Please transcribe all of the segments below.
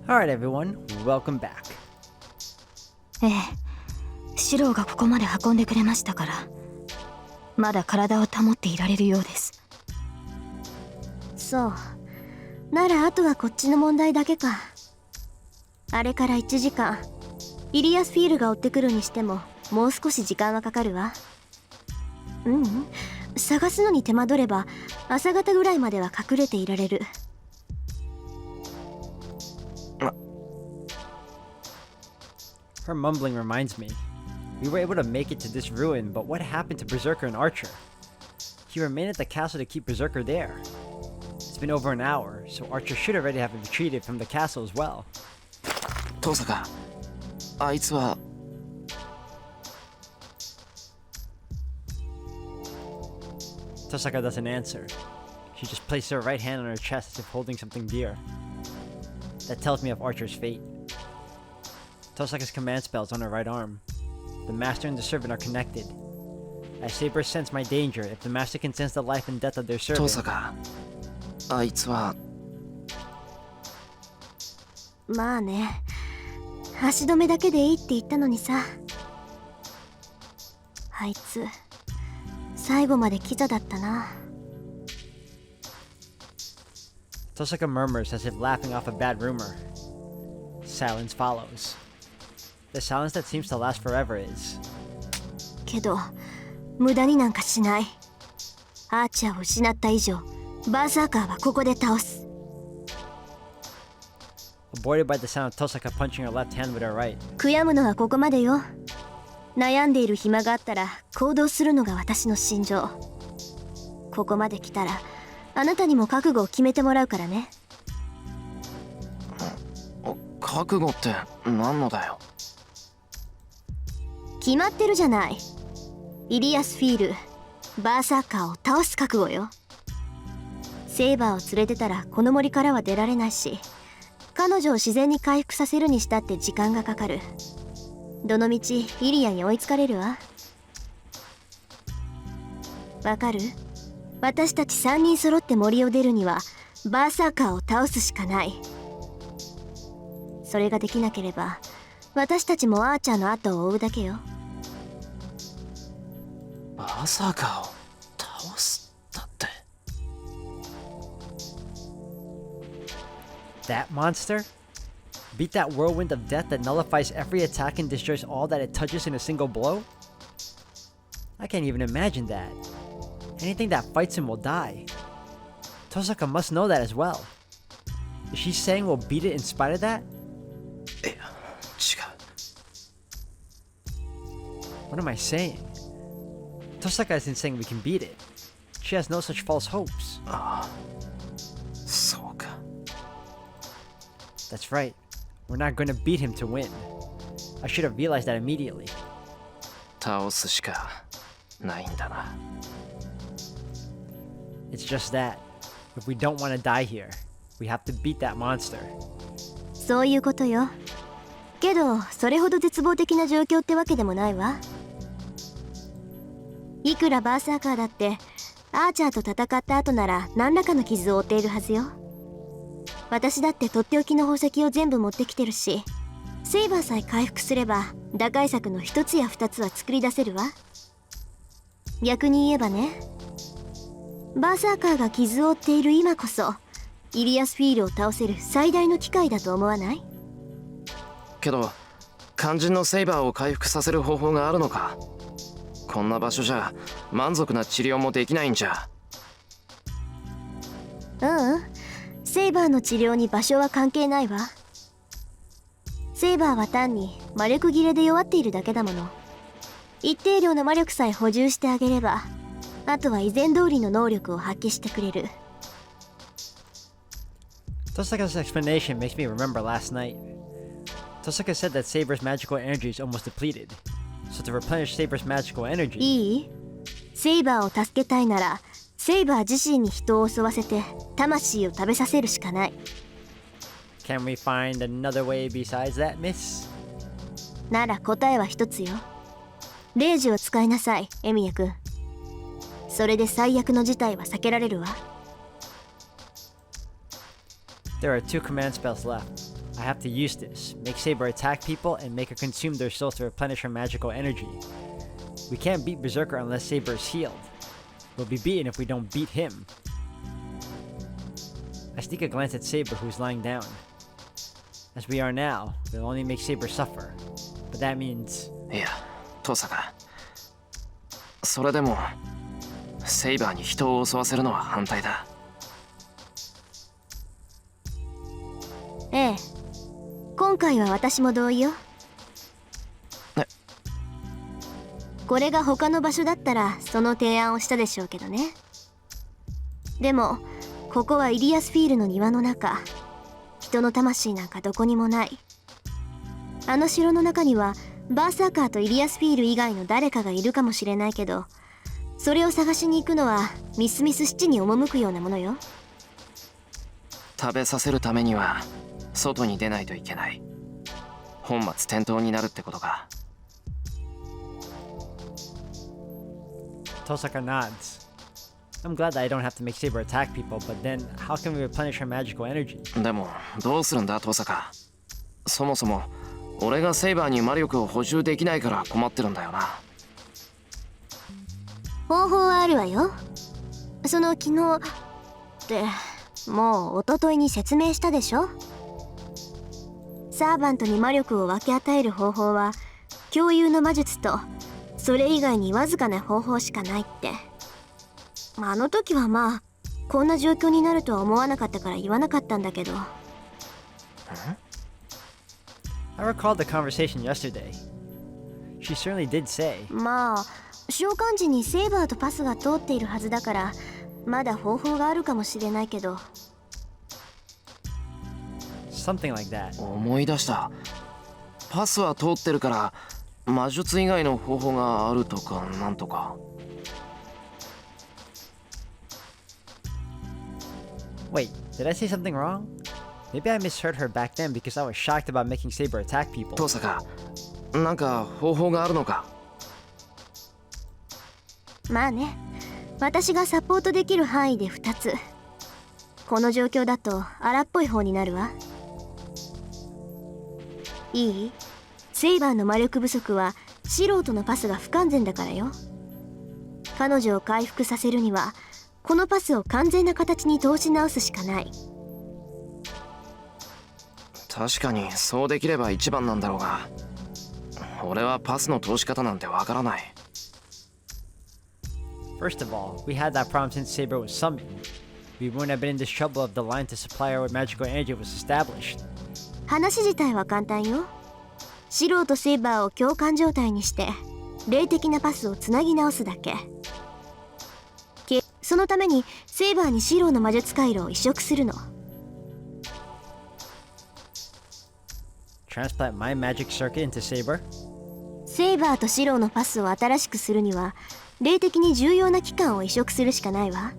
Alright everyone, welcome back. ええ、シローがここまで運んでくれましたから、まだ体を保っていられるようです。そう。ならあとはこっちの問題だけか。あれから1時間、イリアスフィールが追ってくるにしても、もう少し時間はかかるわ。探すのに手間取れば、朝方ぐらいまでは隠れていられる。Her mumbling reminds me. We were able to make it to this ruin, but what happened to Berserker and Archer? He remained at the castle to keep Berserker there. It's been over an hour, so Archer should already have retreated from the castle as well. 登坂、あいつは。Tosaka doesn't answer. She just placed her right hand on her chest as if holding something dear. That tells me of Archer's fate. Tosaka's command spell is on her right arm. The master and the servant are connected. As Saber sense my danger, if the master can sense the life and death of their servant... 登坂、あいつは。まあね、足止めだけでいいって言ったのにさ。あいつ、最後までキザだったな。Tosaka murmurs as if laughing off a bad rumor. Silence follows. The silence that seems to last forever is. けど、無駄になんかしない。アーチャーを失った以上、バーサーカーはここで倒す。Avoided by the sound of Tosaka punching her left hand with her right. 悔やむのはここまでよ。悩んでいる暇があったら行動するのが私の信条。ここまで来たらあなたにも覚悟を決めてもらうからね。覚悟って何のだよ。決まってるじゃない。イリアスフィール、バーサーカーを倒す覚悟よ。セイバーを連れてたらこの森からは出られないし、彼女を自然に回復させるにしたって時間がかかる。どのみちイリアに追いつかれるわ。わかる？私たち3人揃って森を出るにはバーサーカーを倒すしかない。それができなければ私たちもアーチャーの後を追うだけよ。バーサーカーを倒すだって。That monster? Beat that whirlwind of death that nullifies every attack and destroys all that it touches in a single blow? I can't even imagine that. Anything that fights him will die. Tosaka must know that as well. Is she saying we'll beat it in spite of that? いや、違う。 What am I saying? Tosaka isn't saying we can beat it. She has no such false hopes. ああ、そうか。That's right. We're not going to beat him to win. I should have realized that immediately. 倒すしかないんだな。It's just that. If we don't want to die here, we have to beat that monster. そういうことよ。けどそれほど絶望的な状況ってわけでもないわ。いくらバーサーカーだってアーチャーと戦った後なら何らかの傷を負っているはずよ。私だってとっておきの宝石を全部持ってきてるし、セイバーさえ回復すれば打開策の一つや二つは作り出せるわ。逆に言えばね、バーサーカーが傷を負っている今こそイリアスフィールを倒せる最大の機会だと思わない？けど肝心のセイバーを回復させる方法があるのか。こんな場所じゃ満足な治療もできないんじゃ。セイバーの治療に場所は関係ないわ。セイバーは単に魔力切れで弱っているだけだもの。一定量の魔力さえ補充してあげれば、あとは以前通りの能力を発揮してくれる。Tosaka's explanation makes me remember last night. Tosaka said that Saber's magical energy is almost depleted. So to replenish Saber's magical energy... いい？セイバーを助けたいなら、セイバー自身に人を襲わせて魂を食べさせるしかない。Can we find another way besides that, miss? なら答えは一つよ。レイジを使いなさい、エミヤ君。それで最悪の事態は避けられるわ。There are 2 command spells left. I have to use this, make Saber attack people, and make her consume their souls to replenish her magical energy. We can't beat Berserker unless Saber is healed. We'll be beaten if we don't beat him. I sneak a glance at Saber, who's lying down. As we are now, we'll only make Saber suffer. But that means... いや登坂、それでもセイバーに人を襲わせるのは反対だ。ええ、今回は私も同意よ。これが他の場所だったらその提案をしたでしょうけどね。でもここはイリアスフィールの庭の中、人の魂なんかどこにもない。あの城の中にはバーサーカーとイリアスフィール以外の誰かがいるかもしれないけど、それを探しに行くのはミスミス七に赴くようなものよ。食べさせるためには外に出ないといけない。本末転倒になるってことか。Tosaka nods. I'm glad that I don't have to make Saber attack people, but then how can we replenish her magical energy? でもどうするんだ登坂。そもそも俺がセイバーに魔力を補充できないから困ってるんだよな。方法はあるわよ。その昨日ってもう一昨日に説明したでしょ。サーバントに魔力を分け与える方法は共有の魔術とそれ以外にわずかな方法しかないって。あの時はまあこんな状況になるとは思わなかったから言わなかったんだけど。I recalled the conversation yesterday. She certainly did say. まあ召喚時にセイバーとパスが通っているはずだからまだ方法があるかもしれないけど。Something like that. 思い出した。パスは通ってるから魔術以外の方法があるとかなんとか。Wait, did I say something wrong? Maybe I misheard her back then because I was shocked about making Saber attack people. 登坂、なんか方法があるのか。まあね、私がサポートできる範囲で2つ。この状況だと荒っぽい方になるわ。いい？セイバーの魔力不足は素人のパスが不完全だからよ。彼女を回復させるにはこのパスを完全な形に通し直すしかない。確かにそうできれば一番なんだろうが、俺はパスの通し方なんてわからない。First of all, we had that problem since Saber was summoned. We wouldn't have been in this trouble if the line to supply her with magical energy was established. 話自体は簡単よ。素人セイバーを共感状態にして霊的なパスをつなぎ直すだけ。そのためにセイバーにシローの魔術回路を移植するの。Transplant my magic circuit into Saber? セイバーとシローのパスを新しくするには霊的に重要な器官を移植するしかないわ。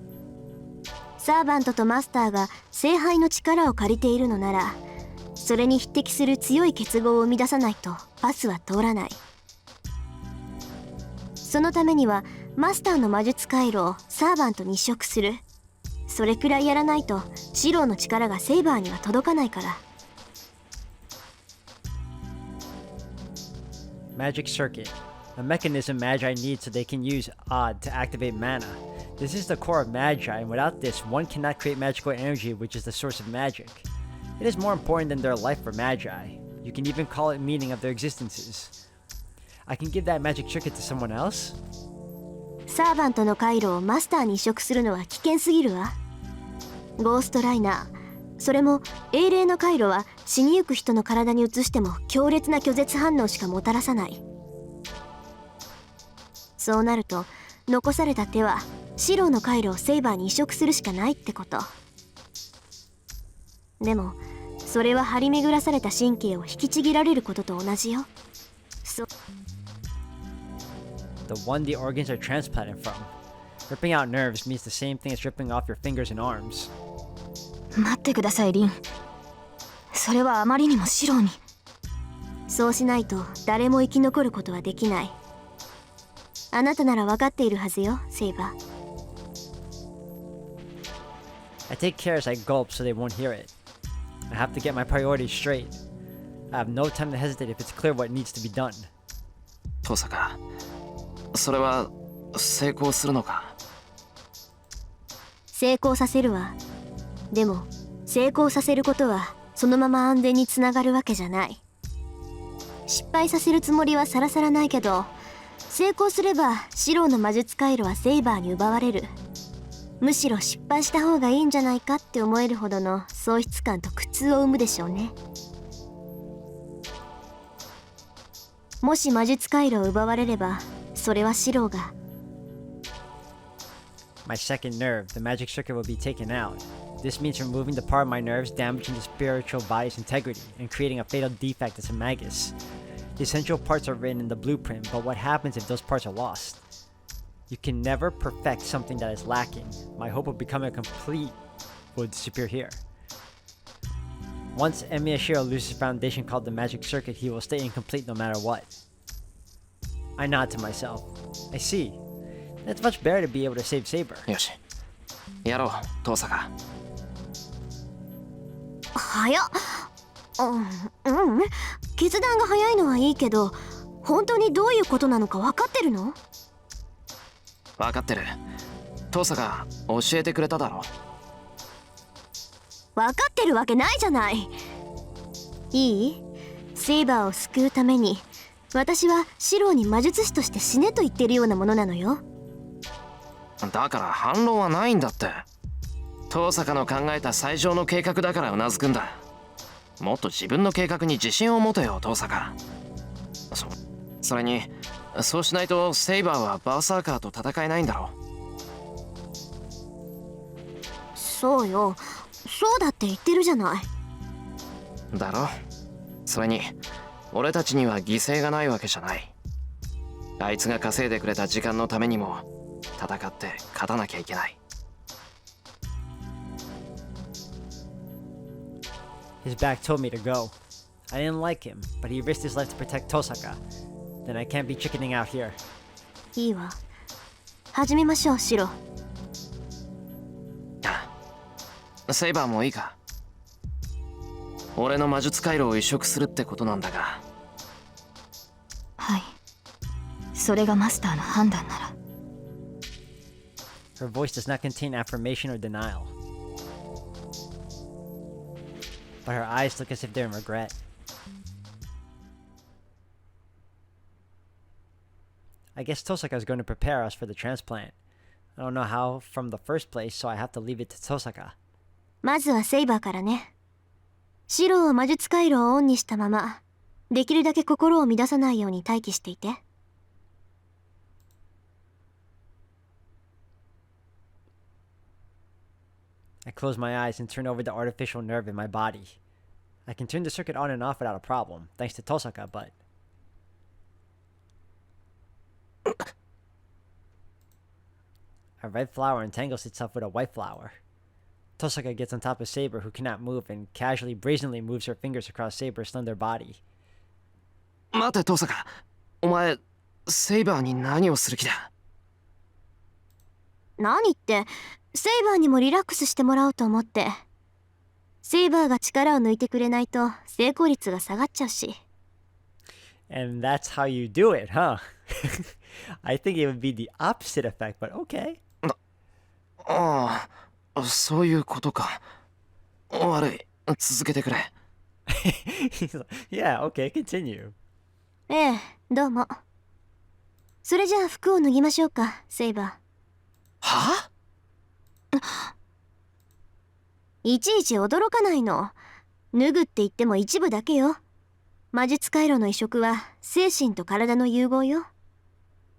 サーバントとマスターが聖杯の力を借りているのなら、それに匹敵する強い結合を生み出さないとパスは通らない。そのためにはマスターの魔術回路をサーバントに移植する。それくらいやらないとシローの力がセイバーには届かないから。Magic circuit. A mechanism Magi need so they can use Odd to activate mana. This is the core of Magi, and without this, one cannot create magical energy, which is the source of magic. It is more important than their life for Magi. You can even call it meaning of their existences. I can give that magic circuit to someone else? サーバントの回路をマスターに移植するのは危険すぎるわ。ゴーストライナー、それも英霊の回路は死にゆく人の体に移しても強烈な拒絶反応しかもたらさない。そうなると残された手はシローの回路をセイバーに移植するしかないってこと。でもそれは張り巡らされた神経を引きちぎられることと同じよ。The one the organs are transplanted from. Ripping out nerves means the same thing as ripping off your fingers and arms. 待ってくださいリン。それはあまりにもシローに。そうしないと誰も生き残ることはできない。あなたなら分かっているはずよ、セイバー。I take care as I gulp so they won't hear it. I have to get my priorities straight. I have no time to hesitate if it's clear what needs to be done. 登坂、それは成功するのか？成功させるわ。でも成功させることはそのまま安全につながるわけじゃない。失敗させるつもりはさらさらないけど、成功すればシローの魔術回路はセイバーに奪われる。むしろ失敗した方がいいんじゃないかって思えるほどの喪失感と苦痛を生むでしょうね。もし魔術回路を奪われれば、それはシローが My second nerve, the magic circuit, will be taken out. This means removing the part of my nerves damaging the spiritual body's integrity and creating a fatal defect as a magus. The essential parts are written in the blueprint, but what happens if those parts are lost? You can never perfect something that is lacking. My hope of becoming a complete would disappear here. Once Miyashiro loses his foundation called the magic circuit, he will stay incomplete no matter what. I nod to myself. I see. It's much better to be able to save Saber. よし、やろう、登坂。早っ。決断が早いのはいいけど、本当にどういうことなのか分かってるの？分かってる。登坂、教えてくれただろ。分かってるわけないじゃない。いい？セイバーを救うために私はシローに魔術師として死ねと言ってるようなものなのよ。だから反論はないんだって。登坂の考えた最上の計画だからうなずくんだ。もっと自分の計画に自信を持てよ、登坂。それにそうしないとセイバーはバーサーカーと戦えないんだろ。そうよ、そうだって言ってるじゃない。だろ。それに俺たちには犠牲がないわけじゃない。あいつが稼いでくれた時間のためにも戦って勝たなきゃいけない。His back told me to go. I didn't like him, but he risked his life to protect Tosaka. Then I can't be chickening out here. いいわ。始めましょう、シロ。セイバーもいいか。俺の魔術回路を移植するってことなんだが。はい、それがマスターの判断なら。 Her voice does not contain affirmation or denial. But her eyes look as if they're in regret. I guess Tosaka is going to prepare us for the transplant. I don't know how from the first place, so I have to leave it to Tosaka. まずはセイバーからね。シローは魔術回路をオンにしたまま、できるだけ心を乱さないように待機していて。I close my eyes and turn over the artificial nerve in my body. I can turn the circuit on and off without a problem, thanks to Tosaka, but... A red flower entangles itself with a white flower. Tosaka gets on top of Saber, who cannot move, and casually, brazenly moves her fingers across Saber's slender body. 待て、登坂。お前、セイバーに何をする気だ？何って、セイバーにもリラックスしてもらおうと思って。セイバーが力を抜いてくれないと成功率が下がっちゃうし。And that's how you do it, huh? I think it would be the opposite effect, but okay. ああ、そういうことか。悪い。続けてくれ。Yeah, okay, continue. ええ、どうも。それじゃあ服を脱ぎましょうか、セイバー。は？いちいち驚かないの。脱ぐって言っても一部だけよ。魔術回路の移植は精神と体の融合よ。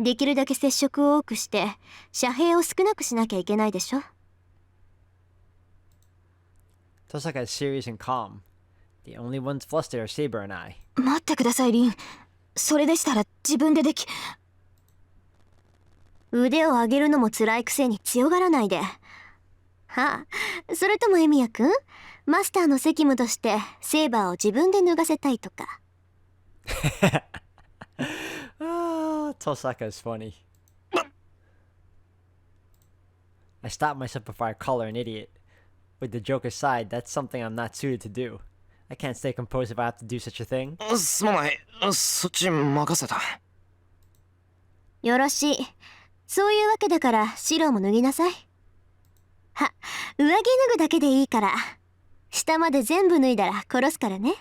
できるだけ接触を多くして遮蔽を少なくしなきゃいけないでしょ。Tosaka is serious and calm. The only ones flustered are Saber and I. 待ってください、リン。それでしたら自分ででき。腕を上げるのも辛いくせに強がらないで。はあ、それともエミヤくん、マスターの責務としてセイバーを自分で脱がせたいとか。Ah, Tosaka is funny. I stop myself before I call her an idiot. With the joke aside, that's something I'm not suited to do. I can't stay composed if I have to do such a thing. すまない。そっち任せた。よろしい。そういうわけだからシロも脱ぎなさい。は、上着脱ぐだけでいいから。下まで全部脱いだら殺すからね。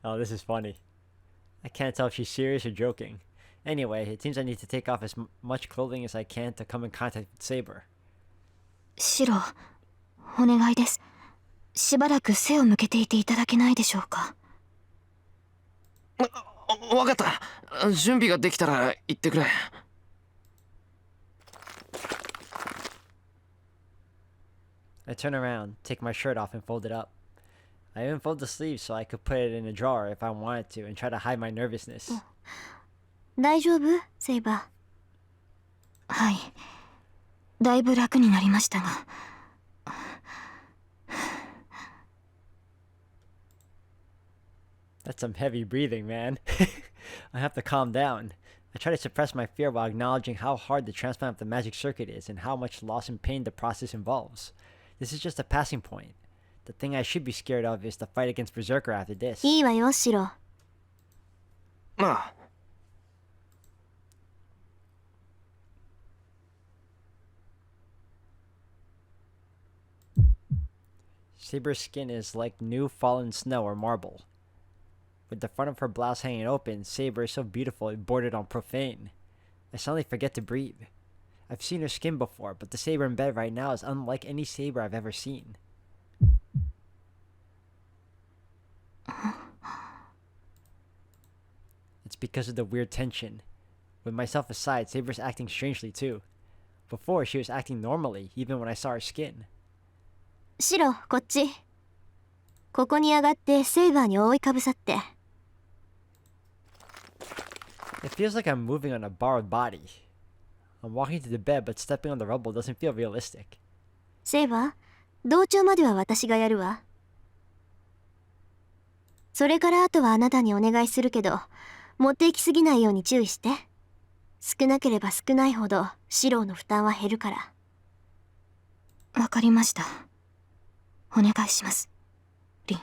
Oh, this is funny. I can't tell if she's serious or joking. Anyway, it seems I need to take off as much clothing as I can to come in contact with Saber. シロ、お願いです。しばらく背を向けていていただけないでしょうか。わかった。準備ができたら言ってくれ。I turn around, take my shirt off and fold it up. I even fold the sleeves so I could put it in a drawer if I wanted to and try to hide my nervousness. 大丈夫セイバー。はい。だいぶ楽になりましたが。That's some heavy breathing, man. I have to calm down. I try to suppress my fear while acknowledging how hard the transplant of the magic circuit is and how much loss and pain the process involves. This is just a passing point. The thing I should be scared of is the fight against Berserker after this. いいわよシロ。ああ。Saber's skin is like new fallen snow or marble. With the front of her blouse hanging open, Saber is so beautiful it bordered on profane. I suddenly forget to breathe. I've seen her skin before, but the Saber in bed right now is unlike any Saber I've ever seen. It's because of the weird tension. With myself aside, Saber's acting strangely too. Before, she was acting normally, even when I saw her skin. シロ、こっち。ここに上がってセイバーに覆いかぶさって。It feels like I'm moving on a borrowed body. I'm walking to the bed, but stepping on the rubble doesn't feel realistic. セイバー、同調までは私がやるわ。それからあとはあなたにお願いするけど、持っていきすぎないように注意して。少なければ少ないほどシローの負担は減るから。わかりました。お願いします。リン。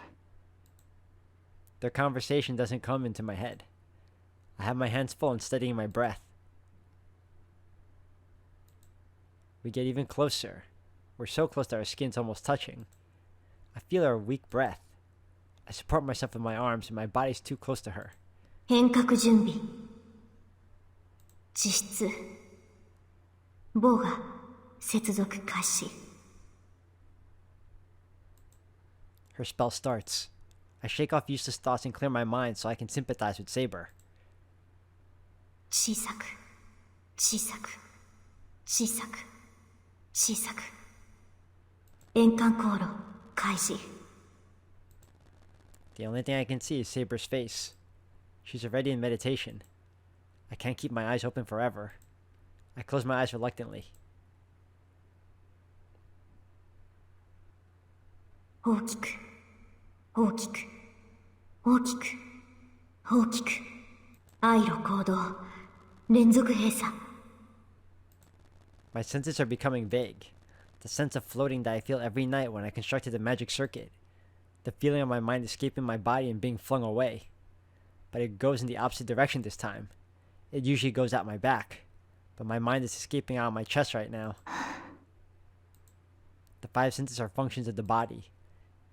Their conversation doesn't come into my head. I have my hands full and steadying my breath. We get even closer. We're so close that our skin's almost touching. I feel her weak breath. I support myself with my arms and my body's too close to her. 変革準備。実質。棒が接続開始。Her spell starts. I shake off useless thoughts and clear my mind so I can sympathize with Saber. 小さく、小さく、小さく、小さく。円環航路開始。The only thing I can see is Saber's face. She's already in meditation. I can't keep my eyes open forever. I close my eyes reluctantly. 大きく、大きく、大きく、大きく。愛路行動、連続閉鎖。My senses are becoming vague. The sense of floating that I feel every night when I constructed the magic circuit. The feeling of my mind escaping my body and being flung away. But it goes in the opposite direction this time. It usually goes out my back. But my mind is escaping out of my chest right now. The five senses are functions of the body.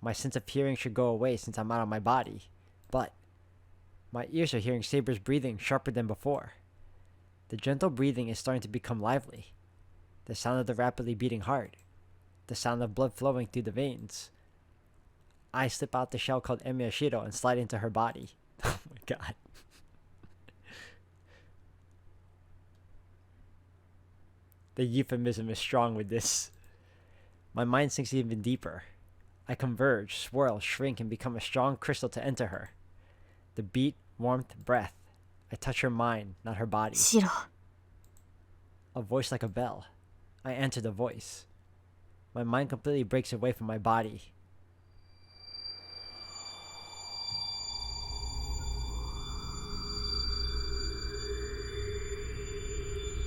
My sense of hearing should go away since I'm out of my body. But my ears are hearing Saber's breathing sharper than before. The gentle breathing is starting to become lively. The sound of the rapidly beating heart. The sound of blood flowing through the veins. I slip out the shell called Emiyashiro and slide into her body. Oh my god. The euphemism is strong with this. My mind sinks even deeper. I converge, swirl, shrink, and become a strong crystal to enter her. The beat, warmth, breath. I touch her mind, not her body. シロ。A voice like a bell. I enter the voice. My mind completely breaks away from my body.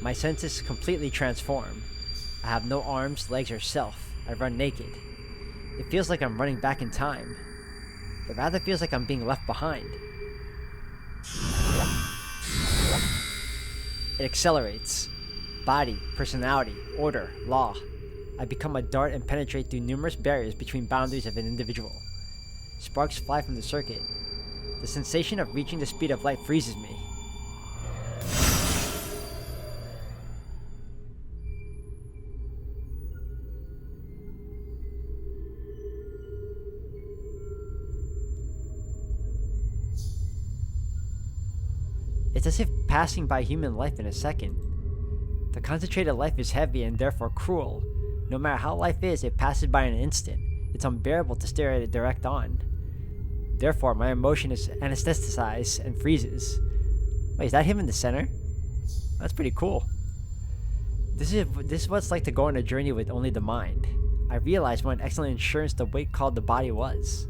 My senses completely transform. I have no arms, legs, or self. I run naked. It feels like I'm running back in time. It rather feels like I'm being left behind. It accelerates. Body, personality, order, law. I become a dart and penetrate through numerous barriers between boundaries of an individual. Sparks fly from the circuit. The sensation of reaching the speed of light freezes me. It's as if passing by human life in a second. The concentrated life is heavy and therefore cruel. No matter how life is, it passes by in an instant. It's unbearable to stare at it direct on. Therefore, my emotion is anesthetized and freezes. Wait, is that him in the center? That's pretty cool. This is what it's like to go on a journey with only the mind. I realized what an excellent insurance the weight called the body was.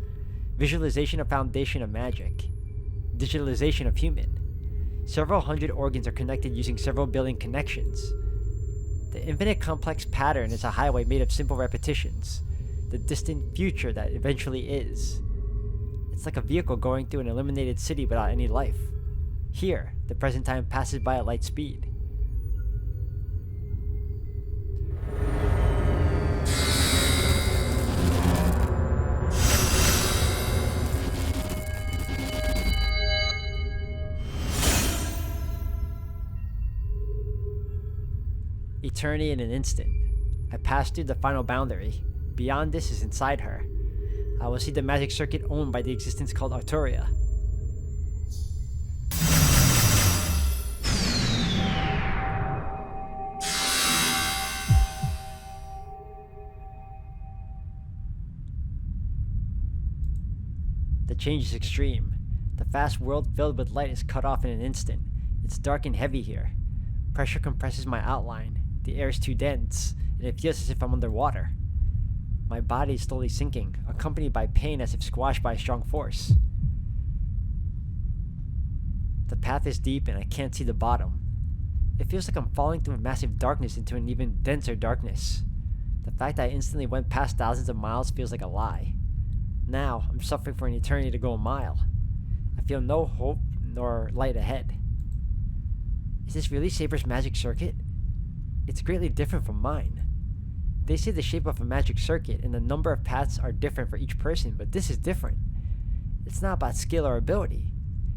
Visualization of foundation of magic. Digitalization of human. Several hundred organs are connected using several billion connections. The infinite complex pattern is a highway made of simple repetitions. The distant future that eventually is. It's like a vehicle going through an illuminated city without any life. Here, the present time passes by at light speed. Eternity in an instant. I pass through the final boundary. Beyond this is inside her. I will see the magic circuit owned by the existence called Arturia. The change is extreme. The vast world filled with light is cut off in an instant. It's dark and heavy here. Pressure compresses my outline. The air is too dense, and it feels as if I'm underwater. My body is slowly sinking, accompanied by pain as if squashed by a strong force. The path is deep and I can't see the bottom. It feels like I'm falling through a massive darkness into an even denser darkness. The fact that I instantly went past thousands of miles feels like a lie. Now, I'm suffering for an eternity to go a mile. I feel no hope nor light ahead. Is this really Saber's magic circuit? It's greatly different from mine. They say the shape of a magic circuit and the number of paths are different for each person, but this is different. It's not about skill or ability.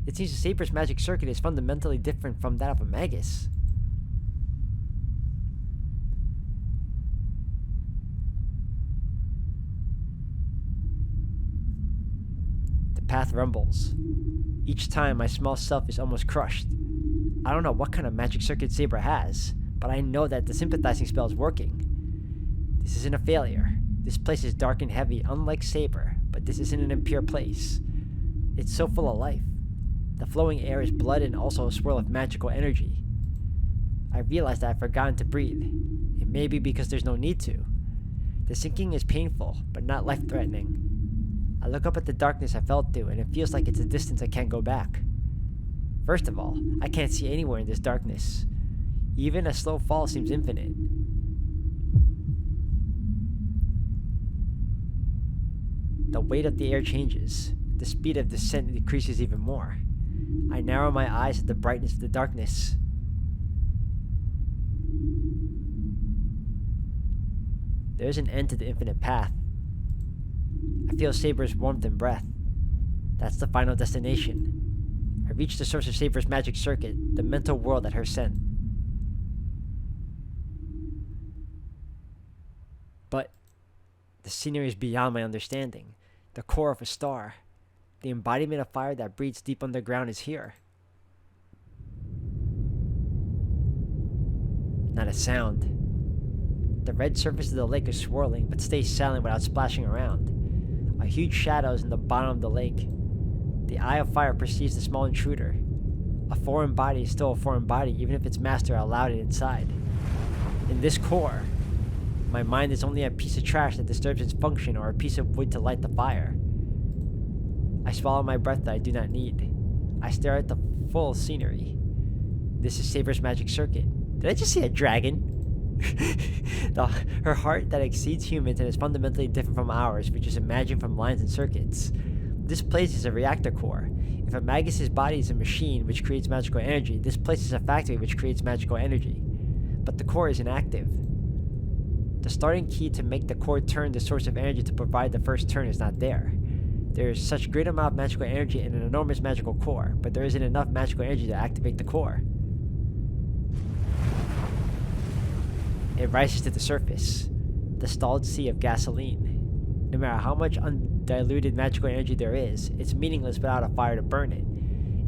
It seems the Saber's magic circuit is fundamentally different from that of a magus. The path rumbles. Each time my small self is almost crushed. I don't know what kind of magic circuit Saber has, but I know that the sympathizing spell is working. This isn't a failure. This place is dark and heavy, unlike Saber, but this isn't an impure place. It's so full of life. The flowing air is blood and also a swirl of magical energy. I realize that I've forgotten to breathe. It may be because there's no need to. The sinking is painful, but not life-threatening. I look up at the darkness I fell through, and it feels like it's a distance I can't go back. First of all, I can't see anywhere in this darkness. Even a slow fall seems infinite. The weight of the air changes. The speed of descent decreases even more. I narrow my eyes at the brightness of the darkness. There's an end to the infinite path. I feel Saber's warmth and breath. That's the final destination. I reach the source of Saber's magic circuit, the mental world at her sent. But the scenery is beyond my understanding. The core of a star. The embodiment of fire that breathes deep underground is here. Not a sound. The red surface of the lake is swirling, but stays silent without splashing around. A huge shadow is in the bottom of the lake. The eye of fire perceives the small intruder. A foreign body is still a foreign body, even if its master allowed it inside. In this core, my mind is only a piece of trash that disturbs its function or a piece of wood to light the fire. I swallow my breath that I do not need. I stare at the full scenery. This is Saber's magic circuit. Did I just see a dragon? Her heart that exceeds humans and is fundamentally different from ours, which is imagined from lines and circuits. This place is a reactor core. If a Magus's body is a machine which creates magical energy, this place is a factory which creates magical energy. But the core is inactive. The starting key to make the core turn the source of energy to provide the first turn is not there. There is such great amount of magical energy in an enormous magical core, but there isn't enough magical energy to activate the core. It rises to the surface, the stalled sea of gasoline. No matter how much undiluted magical energy there is, it's meaningless without a fire to burn it.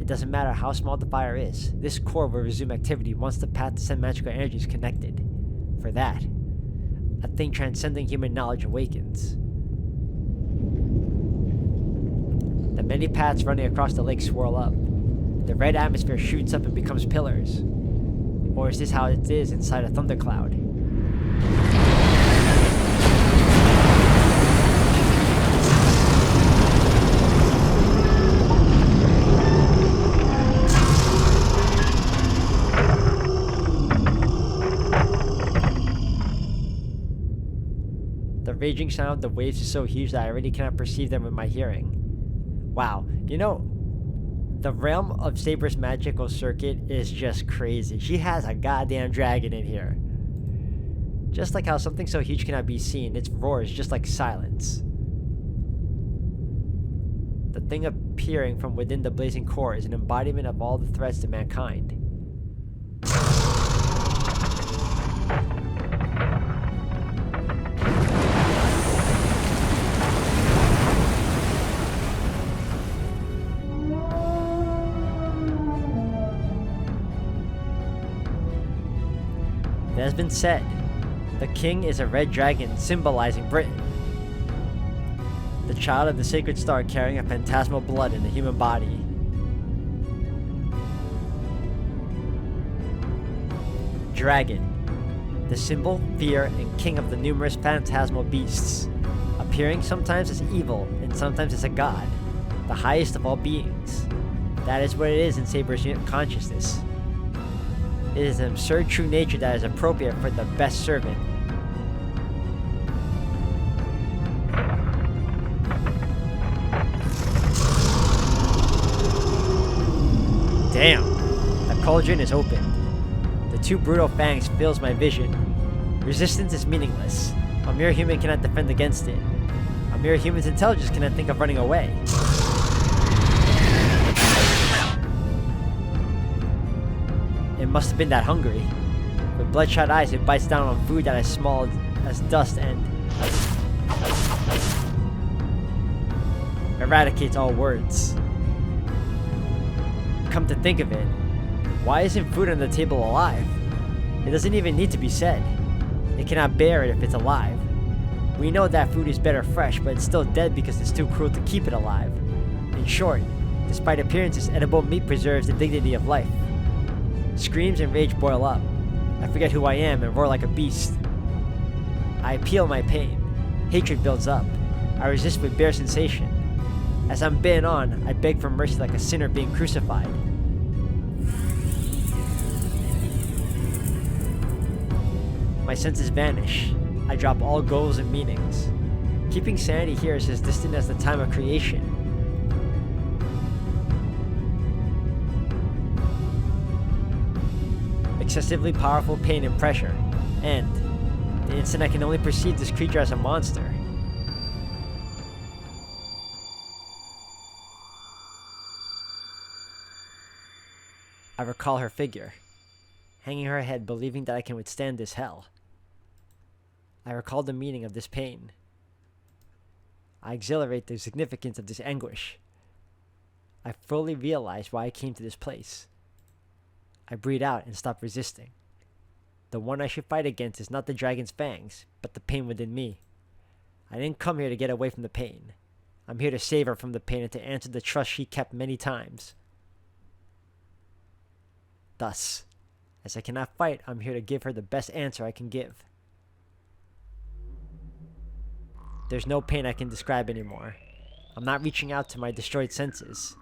It doesn't matter how small the fire is, this core will resume activity once the path to send magical energy is connected. For that, a thing transcending human knowledge awakens. The many paths running across the lake swirl up. The red atmosphere shoots up and becomes pillars. Or is this how it is inside a thundercloud? The raging sound of the waves is so huge that I already cannot perceive them with my hearing. Wow, you know, the realm of Saber's magical circuit is just crazy. She has a goddamn dragon in here. Just like how something so huge cannot be seen, its roar is just like silence. The thing appearing from within the blazing core is an embodiment of all the threats to mankind. It has been said, the king is a red dragon symbolizing Britain. The child of the sacred star carrying a phantasmal blood in the human body. Dragon, the symbol, fear, and king of the numerous phantasmal beasts, appearing sometimes as evil and sometimes as a god, the highest of all beings. That is what it is in Saber's consciousness. It is an absurd true nature that is appropriate for the best servant. Damn! The cauldron is open. The two brutal fangs fills my vision. Resistance is meaningless. A mere human cannot defend against it. A mere human's intelligence cannot think of running away. It must have been that hungry. With bloodshot eyes, it bites down on food that is small as dust and eradicates all words. Come to think of it, why isn't food on the table alive? It doesn't even need to be said. It cannot bear it if it's alive. We know that food is better fresh, but it's still dead because it's too cruel to keep it alive. In short, despite appearances, edible meat preserves the dignity of life. Screams and rage boil up. I forget who I am and roar like a beast. I appeal my pain. Hatred builds up. I resist with bare sensation. As I'm bitten on, I beg for mercy like a sinner being crucified. My senses vanish. I drop all goals and meanings. Keeping sanity here is as distant as the time of creation. Excessively powerful pain and pressure, and the instant I can only perceive this creature as a monster. I recall her figure, hanging her head, believing that I can withstand this hell. I recall the meaning of this pain. I exhilarate the significance of this anguish. I fully realize why I came to this place. I breathe out and stop resisting. The one I should fight against is not the dragon's fangs, but the pain within me. I didn't come here to get away from the pain. I'm here to save her from the pain and to answer the trust she kept many times. Thus, as I cannot fight, I'm here to give her the best answer I can give. There's no pain I can describe anymore. I'm not reaching out to my destroyed senses.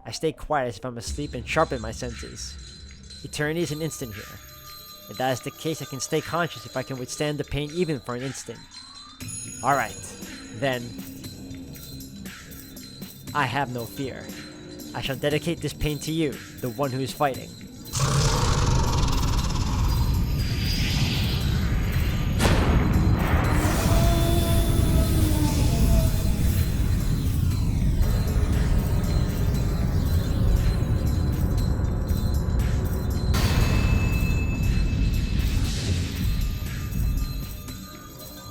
I stay quiet as if I'm asleep and sharpen my senses. Eternity is an instant here. If that is the case, I can stay conscious if I can withstand the pain even for an instant. Alright, then. I have no fear. I shall dedicate this pain to you, the one who is fighting.